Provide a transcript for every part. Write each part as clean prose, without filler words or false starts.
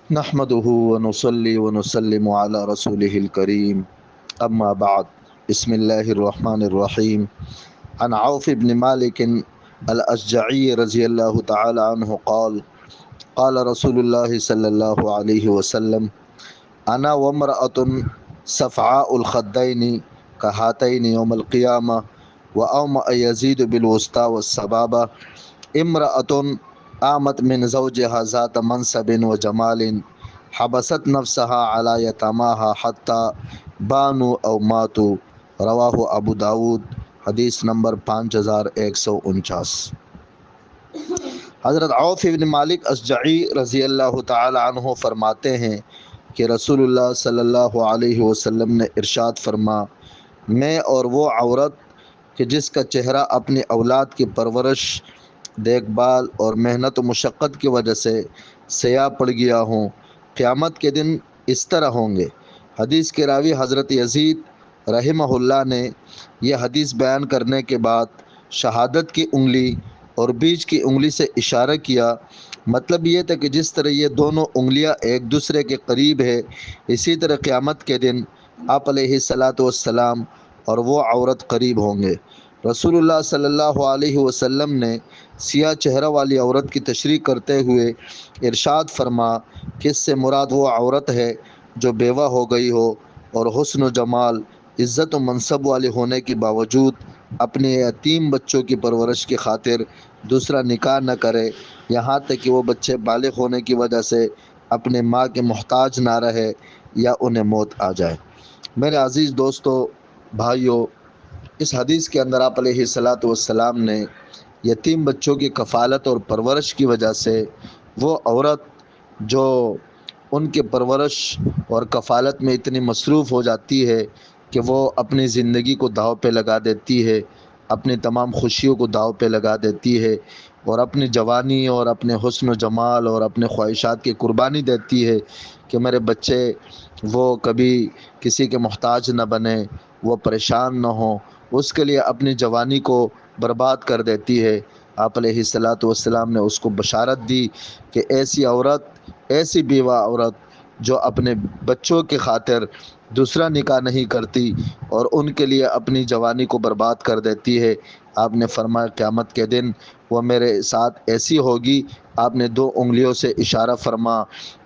نحمده ونصلي ونسلم على رسوله الكريم أما بعد بسم الله الرحمن الرحيم عن عوف بن مالك الأشجعي رضي الله تعالى عنه قال قال رسول الله صلى الله عليه وسلم أنا وامرأة صفعاء الخدين كهاتين يوم القيامة وأومأ يزيد بالوسطى والسبابة امرأة آمت من زوجها ذات منصب وجمال حبست نفسها على یتاماها حتى بانوا او ماتوا رواہ ابو داود حدیث نمبر 5149۔ حضرت عوف بن مالک اشجعی رضی اللہ تعالی عنہ فرماتے ہیں کہ رسول اللہ صلی اللہ علیہ وسلم نے ارشاد فرما، میں اور وہ عورت کہ جس کا چہرہ اپنی اولاد کی پرورش، دیکھ بھال اور محنت و مشقت کی وجہ سے سیاہ پڑ گیا ہوں، قیامت کے دن اس طرح ہوں گے۔ حدیث کے راوی حضرت یزید رحمہ اللہ نے یہ حدیث بیان کرنے کے بعد شہادت کی انگلی اور بیچ کی انگلی سے اشارہ کیا۔ مطلب یہ تھا کہ جس طرح یہ دونوں انگلیاں ایک دوسرے کے قریب ہے، اسی طرح قیامت کے دن آپ علیہ الصلاۃ والسلام اور وہ عورت قریب ہوں گے۔ رسول اللہ صلی اللہ علیہ وسلم نے سیاہ چہرہ والی عورت کی تشریح کرتے ہوئے ارشاد فرما کہ اس سے مراد وہ عورت ہے جو بیوہ ہو گئی ہو اور حسن و جمال، عزت و منصب والی ہونے کے باوجود اپنے یتیم بچوں کی پرورش کی خاطر دوسرا نکاح نہ کرے، یہاں تک کہ وہ بچے بالغ ہونے کی وجہ سے اپنے ماں کے محتاج نہ رہے یا انہیں موت آ جائے۔ میرے عزیز دوستو، بھائیو، اس حدیث کے اندر آپ علیہ الصلاۃ والسلام نے یتیم بچوں کی کفالت اور پرورش کی وجہ سے وہ عورت جو ان کے پرورش اور کفالت میں اتنی مصروف ہو جاتی ہے کہ وہ اپنی زندگی کو داؤ پہ لگا دیتی ہے، اپنی تمام خوشیوں کو داؤ پہ لگا دیتی ہے اور اپنی جوانی اور اپنے حسن و جمال اور اپنے خواہشات کی قربانی دیتی ہے کہ میرے بچے وہ کبھی کسی کے محتاج نہ بنے، وہ پریشان نہ ہوں، اس کے لیے اپنی جوانی کو برباد کر دیتی ہے۔ آپ علیہ الصلاۃ والسلام نے اس کو بشارت دی کہ ایسی عورت، ایسی بیوہ عورت جو اپنے بچوں کی خاطر دوسرا نکاح نہیں کرتی اور ان کے لیے اپنی جوانی کو برباد کر دیتی ہے، آپ نے فرمایا قیامت کے دن وہ میرے ساتھ ایسی ہوگی۔ آپ نے دو انگلیوں سے اشارہ فرما،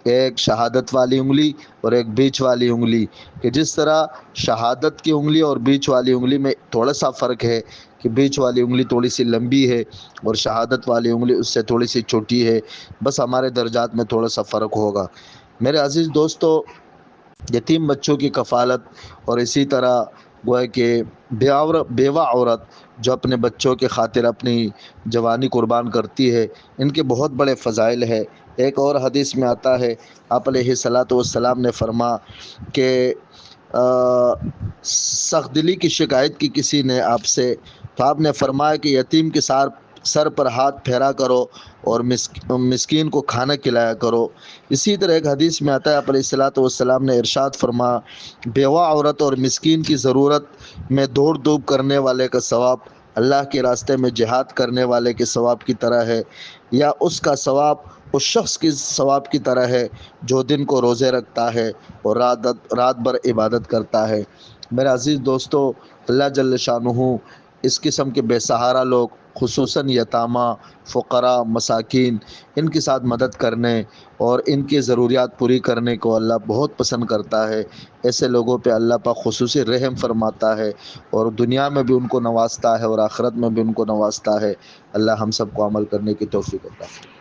ایک شہادت والی انگلی اور ایک بیچ والی انگلی، کہ جس طرح شہادت کی انگلی اور بیچ والی انگلی میں تھوڑا سا فرق ہے کہ بیچ والی انگلی تھوڑی سی لمبی ہے اور شہادت والی انگلی اس سے تھوڑی سی چھوٹی ہے، بس ہمارے درجات میں تھوڑا سا فرق ہوگا۔ میرے عزیز دوستو، یتیم بچوں کی کفالت اور اسی طرح گویا کہ بیوہ عورت جو اپنے بچوں کے خاطر اپنی جوانی قربان کرتی ہے، ان کے بہت بڑے فضائل ہے۔ ایک اور حدیث میں آتا ہے، آپ علیہ الصلاۃ والسلام نے فرما کہ سخت دلی کی شکایت کی کسی نے آپ سے، تو آپ نے فرمایا کہ یتیم کے سر پر ہاتھ پھیرا کرو اور مسکین کو کھانا کھلایا کرو۔ اسی طرح ایک حدیث میں آتا ہے، آپ علیہ الصلاۃ والسلام نے ارشاد فرما، بیوہ عورت اور مسکین کی ضرورت میں دوڑ دھوپ کرنے والے کا ثواب اللہ کے راستے میں جہاد کرنے والے کے ثواب کی طرح ہے، یا اس کا ثواب اس شخص کی ثواب کی طرح ہے جو دن کو روزے رکھتا ہے اور رات بھر عبادت کرتا ہے۔ میرے عزیز دوستو، اللہ جل شانہ اس قسم کے بے سہارا لوگ، خصوصاً یتامہ، فقراء، مساکین، ان کے ساتھ مدد کرنے اور ان کی ضروریات پوری کرنے کو اللہ بہت پسند کرتا ہے۔ ایسے لوگوں پہ اللہ پاک خصوصی رحم فرماتا ہے اور دنیا میں بھی ان کو نوازتا ہے اور آخرت میں بھی ان کو نوازتا ہے۔ اللہ ہم سب کو عمل کرنے کی توفیق عطا فرمائے۔